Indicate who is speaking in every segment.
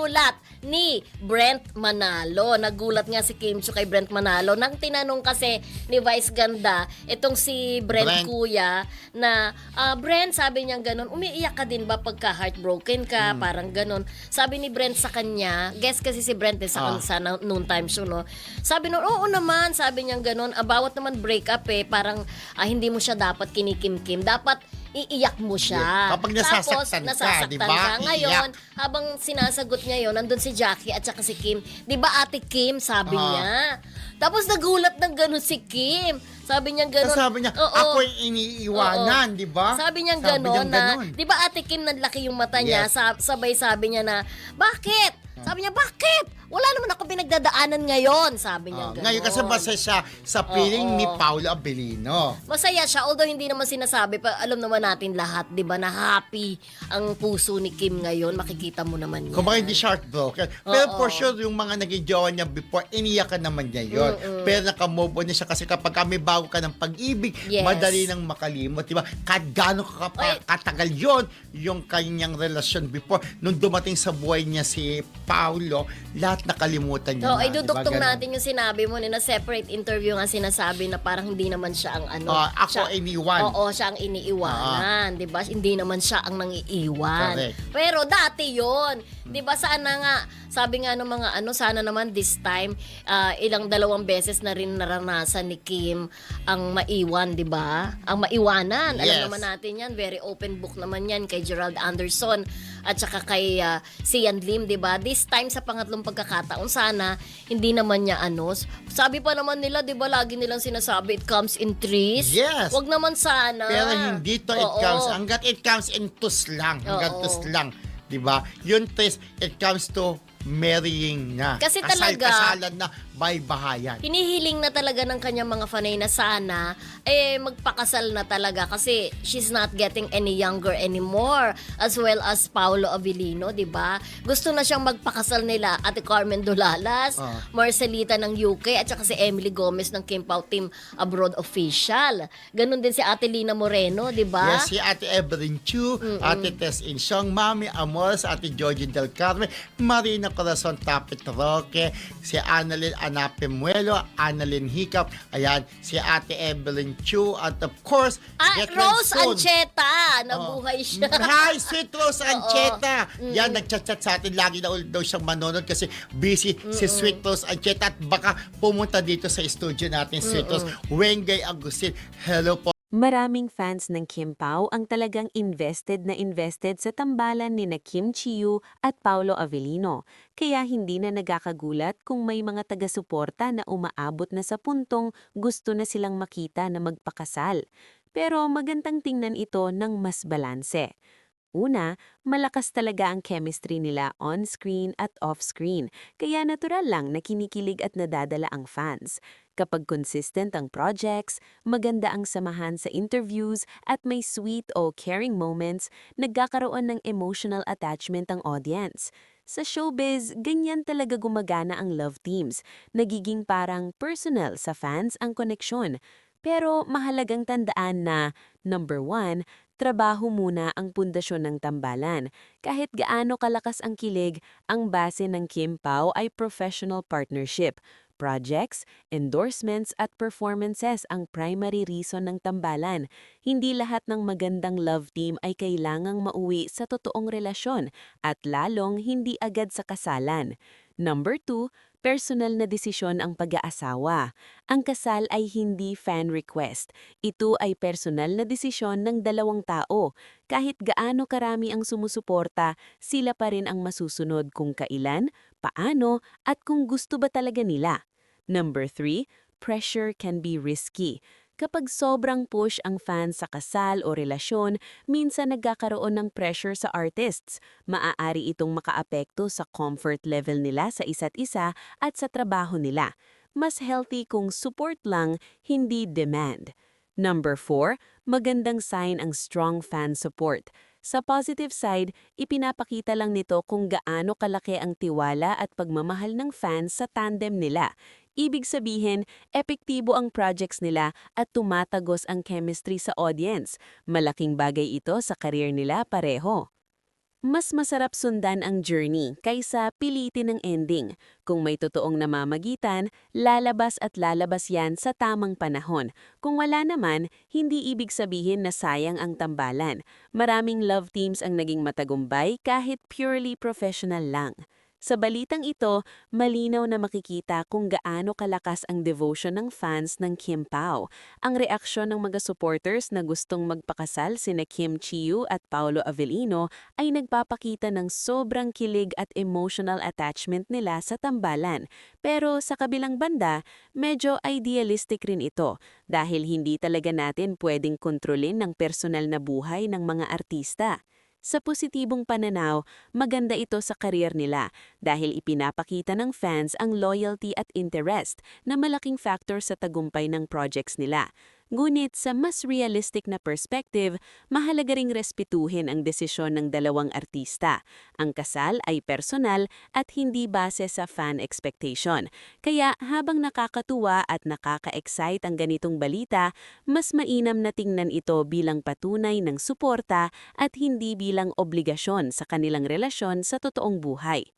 Speaker 1: ginulat ni Brent Manalo. Nagulat nga si Kim Chiu kay Brent Manalo nang tinanong kasi ni Vice Ganda itong si Brent Kuya na Brent, sabi niya ganun, umiiyak ka din ba pagka heartbroken ka? Parang ganun. Sabi ni Brent sa kanya, guess kasi si Brent sa noon time show, no? Sabi nun, oo naman, sabi niya ganun, bawat naman breakup parang hindi mo siya dapat kinikimkim. Dapat iiyak mo siya.
Speaker 2: Kapag nasasaktan ka, di ba?
Speaker 1: Ngayon, habang sinasagot niya yon, nandun si Jackie at saka si Kim. Di ba Ate Kim, sabi niya. Tapos nagulat ng gano'n si Kim. Sabi niya gano'n.
Speaker 2: Sabi niya, ako'y iniiwanan, di ba?
Speaker 1: Sabi niya gano'n na, di ba Ate Kim, nanlaki yung mata niya, sabay sabi niya na, bakit? Sabi niya, bakit? Wala naman ako pinagdadaanan ngayon, sabi niya gano'n.
Speaker 2: Ngayon kasi masaya siya sa feeling ni Paolo Abilino.
Speaker 1: Masaya siya, although hindi naman sinasabi, pa alam naman natin lahat, di ba, na happy ang puso ni Kim ngayon. Makikita mo naman yan.
Speaker 2: Kung baka hindi siya heartbroken. Pero for sure, yung mga naging jowa niya before, iniyakan naman niya yun. Pero nakamove on niya siya kasi kapag may bago ka ng pag-ibig, madali nang makalimot, di ba? Kahit gano'n katagal yun, yung kanyang relasyon before, nung dumating sa buhay niya si Paolo, lahat nakalimutan niya
Speaker 1: so, ay dudugtong natin yung sinabi mo na separate interview nga sinasabi na parang hindi naman siya ang
Speaker 2: ako iniwan.
Speaker 1: Oo, siya ang iniiwanan, 'di ba? Hindi naman siya ang nangiiwan.
Speaker 2: Correct.
Speaker 1: Pero dati 'yon, 'di ba? Sana nga sabi nga ng mga sana naman this time ilang dalawang beses na rin naranasan ni Kim ang maiwan, 'di ba? Ang maiwanan.
Speaker 2: Yes.
Speaker 1: Alam naman natin 'yan, very open book naman 'yan kay Gerald Anderson at saka kay Sian Lim, 'di ba? This time sa pangatlong pagkakataon sana hindi naman niya sabi pa naman nila, 'di ba, lagi nilang sinasabi it comes in threes.
Speaker 2: Yes.
Speaker 1: Wag naman sana.
Speaker 2: Pero hindi to it comes. Hanggat it comes in twos lang. Hanggat twos lang. 'Di ba? Yun twos, it comes to marrying na.
Speaker 1: Kasi talaga,
Speaker 2: kasalan na may bahayan.
Speaker 1: Hinihiling na talaga ng kanyang mga fanay na sana magpakasal na talaga kasi she's not getting any younger anymore, as well as Paolo Abilino, 'di ba? Gusto na siyang magpakasal nila Ate Carmen Dolalas, Marcelita ng UK at saka si Emily Gomez ng Kim Pao Team Abroad Official. Ganon din si Ate Lina Moreno, 'di ba?
Speaker 2: Yes, si Ate Evelyn Chu, Ate Tess Insyong, Mami Amores, Ate Georgie Del Carmen, Marina Corazon Tapit Roque, si Annalyn Anape Muelo, Annalyn Hiccup, ayan, si Ate Evelyn Chu, at of course,
Speaker 1: Rose Ancheta, nabuhay siya.
Speaker 2: Hi, sweet Rose Ancheta. Yan, nagchat-chat sa atin, lagi na ulit daw siyang manonood kasi busy si sweet Rose Ancheta at baka pumunta dito sa studio natin, sweet Rose. Wengay Agustin, hello po.
Speaker 3: Maraming fans ng Kim Pao ang talagang invested sa tambalan ni Kim Chiu at Paolo Abilino, kaya hindi na nagkakagulat kung may mga taga-suporta na umaabot na sa puntong gusto na silang makita na magpakasal. Pero magandang tingnan ito ng mas balanse. Una, malakas talaga ang chemistry nila on-screen at off-screen, kaya natural lang na kinikilig at nadadala ang fans. Kapag consistent ang projects, maganda ang samahan sa interviews at may sweet o caring moments, nagkakaroon ng emotional attachment ang audience. Sa showbiz, ganyan talaga gumagana ang love teams. Nagiging parang personal sa fans ang koneksyon. Pero mahalagang tandaan na, number 1, trabaho muna ang pundasyon ng tambalan. Kahit gaano kalakas ang kilig, ang base ng Kim Pao ay professional partnership. Projects, endorsements at performances ang primary reason ng tambalan. Hindi lahat ng magandang love team ay kailangang mauwi sa totoong relasyon at lalong hindi agad sa kasalan. Number 2, personal na desisyon ang pag-aasawa. Ang kasal ay hindi fan request. Ito ay personal na desisyon ng dalawang tao. Kahit gaano karami ang sumusuporta, sila pa rin ang masusunod kung kailan, paano, at kung gusto ba talaga nila. Number 3, pressure can be risky. Kapag sobrang push ang fans sa kasal o relasyon, minsan nagkakaroon ng pressure sa artists. Maaari itong makaapekto sa comfort level nila sa isa't isa at sa trabaho nila. Mas healthy kung support lang, hindi demand. Number 4, magandang sign ang strong fan support. Sa positive side, ipinapakita lang nito kung gaano kalaki ang tiwala at pagmamahal ng fans sa tandem nila. Ibig sabihin, epektibo ang projects nila at tumatagos ang chemistry sa audience. Malaking bagay ito sa career nila pareho. Mas masarap sundan ang journey kaysa pilitin ang ending. Kung may totoong namamagitan, lalabas at lalabas yan sa tamang panahon. Kung wala naman, hindi ibig sabihin na sayang ang tambalan. Maraming love teams ang naging matagumpay kahit purely professional lang. Sa balitang ito, malinaw na makikita kung gaano kalakas ang devotion ng fans ng Kim Pao. Ang reaksyon ng mga supporters na gustong magpakasal sina Kim Chiu at Paolo Avellino ay nagpapakita ng sobrang kilig at emotional attachment nila sa tambalan. Pero sa kabilang banda, medyo idealistic rin ito dahil hindi talaga natin pwedeng kontrolin ng personal na buhay ng mga artista. Sa positibong pananaw, maganda ito sa career nila dahil ipinapakita ng fans ang loyalty at interest na malaking factor sa tagumpay ng projects nila. Ngunit sa mas realistic na perspective, mahalaga ring respetuhin ang desisyon ng dalawang artista. Ang kasal ay personal at hindi base sa fan expectation. Kaya habang nakakatuwa at nakaka-excite ang ganitong balita, mas mainam na tingnan ito bilang patunay ng suporta at hindi bilang obligasyon sa kanilang relasyon sa totoong buhay.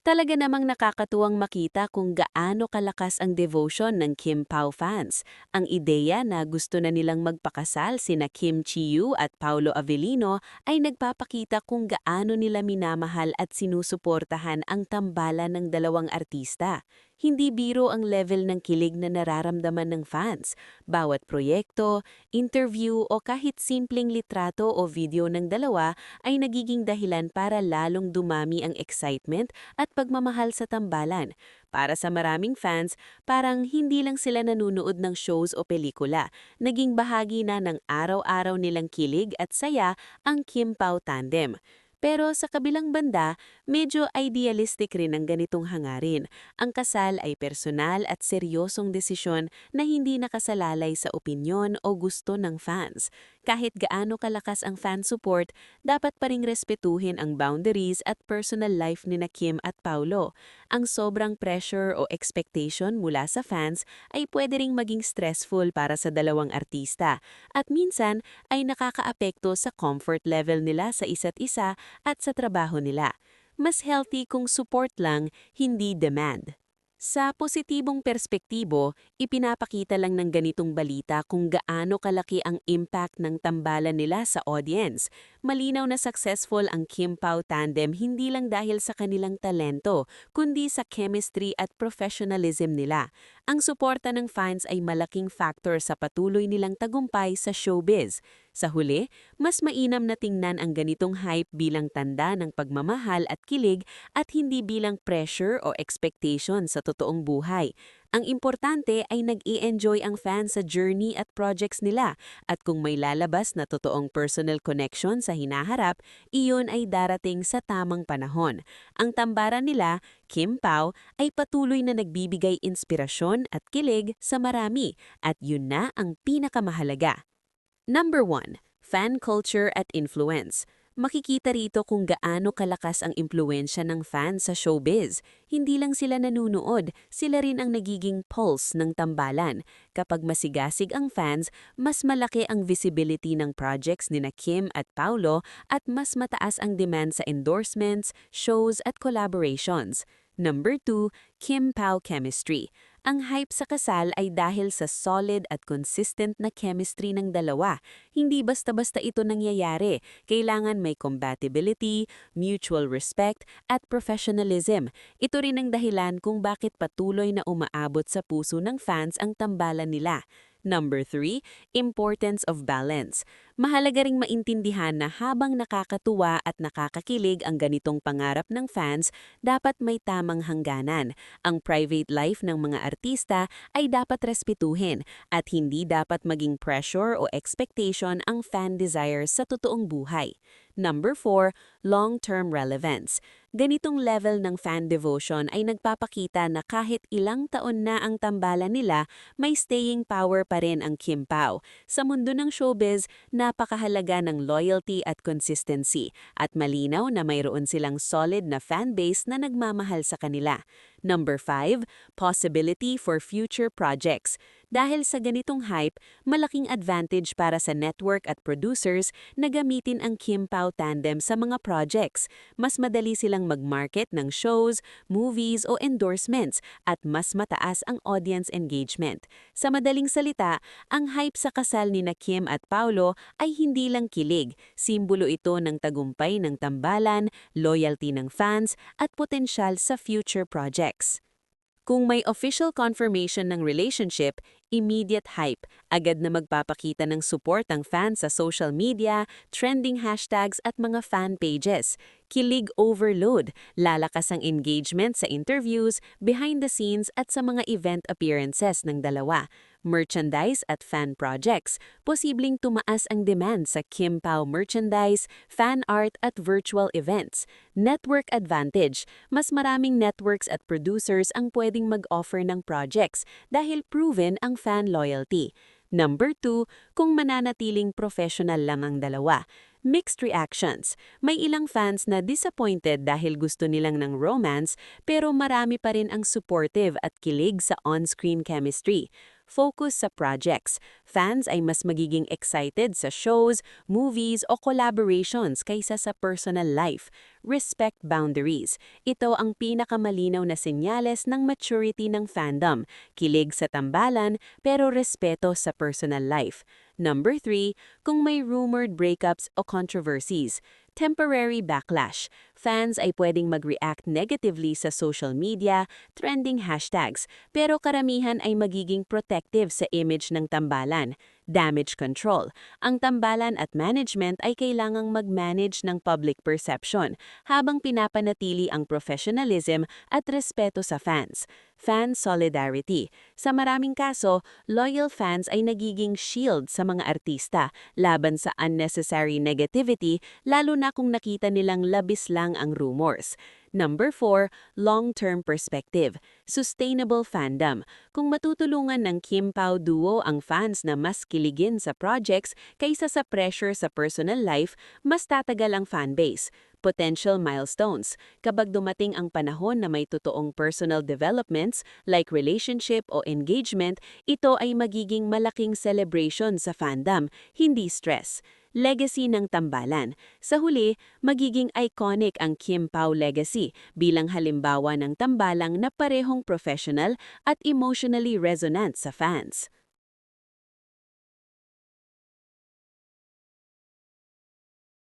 Speaker 3: Talaga namang nakakatuwang makita kung gaano kalakas ang devotion ng Kim Pao fans. Ang ideya na gusto na nilang magpakasal sina Kim Chiu at Paolo Avellino ay nagpapakita kung gaano nila minamahal at sinusuportahan ang tambalan ng dalawang artista. Hindi biro ang level ng kilig na nararamdaman ng fans. Bawat proyekto, interview o kahit simpleng litrato o video ng dalawa ay nagiging dahilan para lalong dumami ang excitement at pagmamahal sa tambalan. Para sa maraming fans, parang hindi lang sila nanunood ng shows o pelikula. Naging bahagi na ng araw-araw nilang kilig at saya ang Kim Pao tandem. Pero sa kabilang banda, medyo idealistic rin ang ganitong hangarin. Ang kasal ay personal at seryosong desisyon na hindi nakasalalay sa opinyon o gusto ng fans. Kahit gaano kalakas ang fan support, dapat pa ring respetuhin ang boundaries at personal life ni na Kim at Paolo. Ang sobrang pressure o expectation mula sa fans ay pwede ring maging stressful para sa dalawang artista at minsan ay nakakaapekto sa comfort level nila sa isa't isa at sa trabaho nila. Mas healthy kung support lang, hindi demand. Sa positibong perspektibo, ipinapakita lang ng ganitong balita kung gaano kalaki ang impact ng tambalan nila sa audience. Malinaw na successful ang Kim Pao tandem hindi lang dahil sa kanilang talento, kundi sa chemistry at professionalism nila. Ang suporta ng fans ay malaking factor sa patuloy nilang tagumpay sa showbiz. Sa huli, mas mainam na tingnan ang ganitong hype bilang tanda ng pagmamahal at kilig at hindi bilang pressure o expectation sa totoong buhay. Ang importante ay nag-i-enjoy ang fans sa journey at projects nila at kung may lalabas na totoong personal connection sa hinaharap, iyon ay darating sa tamang panahon. Ang tambaran nila, Kim Pao, ay patuloy na nagbibigay inspirasyon at kilig sa marami at yun na ang pinakamahalaga. Number 1. Fan culture at influence. Makikita rito kung gaano kalakas ang impluensya ng fans sa showbiz. Hindi lang sila nanunood, sila rin ang nagiging pulse ng tambalan. Kapag masigasig ang fans, mas malaki ang visibility ng projects ni na Kim at Paolo at mas mataas ang demand sa endorsements, shows at collaborations. Number 2. Kim Pao chemistry. Ang hype sa kasal ay dahil sa solid at consistent na chemistry ng dalawa. Hindi basta-basta ito nangyayari. Kailangan may compatibility, mutual respect, at professionalism. Ito rin ang dahilan kung bakit patuloy na umaabot sa puso ng fans ang tambalan nila. Number 3. Importance of balance. Mahalaga ring maintindihan na habang nakakatuwa at nakakakilig ang ganitong pangarap ng fans, dapat may tamang hangganan. Ang private life ng mga artista ay dapat respetuhin at hindi dapat maging pressure o expectation ang fan desires sa totoong buhay. Number 4. Long-term relevance. Ganitong level ng fan devotion ay nagpapakita na kahit ilang taon na ang tambalan nila, may staying power pa rin ang Kim Pao. Sa mundo ng showbiz, napakahalaga ng loyalty at consistency at malinaw na mayroon silang solid na fanbase na nagmamahal sa kanila. Number 5, possibility for future projects. Dahil sa ganitong hype, malaking advantage para sa network at producers na gamitin ang Kim Pao tandem sa mga projects. Mas madali silang mag-market ng shows, movies o endorsements at mas mataas ang audience engagement. Sa madaling salita, ang hype sa kasal ni na Kim at Paulo ay hindi lang kilig. Simbolo ito ng tagumpay ng tambalan, loyalty ng fans at potensyal sa future projects. Kung may official confirmation ng relationship, immediate hype, agad na magpapakita ng support ang fans sa social media, trending hashtags at mga fan pages. Kilig overload, lalakas ang engagement sa interviews, behind the scenes at sa mga event appearances ng dalawa. Merchandise at fan projects, posibleng tumaas ang demand sa Kim Pao merchandise, fan art at virtual events. Network advantage, mas maraming networks at producers ang pwedeng mag-offer ng projects dahil proven ang fan loyalty. Number 2, kung mananatiling professional lang ang dalawa. Mixed reactions. May ilang fans na disappointed dahil gusto nilang ng romance pero marami pa rin ang supportive at kilig sa on-screen chemistry. Focus sa projects. Fans ay mas magiging excited sa shows, movies o collaborations kaysa sa personal life. Respect boundaries. Ito ang pinakamalinaw na senyales ng maturity ng fandom. Kilig sa tambalan pero respeto sa personal life. Number 3, kung may rumored breakups o controversies. Temporary backlash. Fans ay pwedeng mag-react negatively sa social media, trending hashtags, pero karamihan ay magiging protective sa image ng tambalan. Damage control. Ang tambalan at management ay kailangang mag-manage ng public perception habang pinapanatili ang professionalism at respeto sa fans. Fan solidarity. Sa maraming kaso, loyal fans ay nagiging shield sa mga artista laban sa unnecessary negativity lalo na kung nakita nilang labis lang ang rumors. Number 4, long-term perspective. Sustainable fandom. Kung matutulungan ng Kim Pao duo ang fans na mas kiligin sa projects kaysa sa pressure sa personal life, mas tatagal ang fanbase. Potential milestones. Kapag dumating ang panahon na may totoong personal developments like relationship o engagement, ito ay magiging malaking celebration sa fandom, hindi stress. Legacy ng tambalan. Sa huli, magiging iconic ang Kim Pao legacy bilang halimbawa ng tambalang na parehong professional at emotionally resonant sa fans.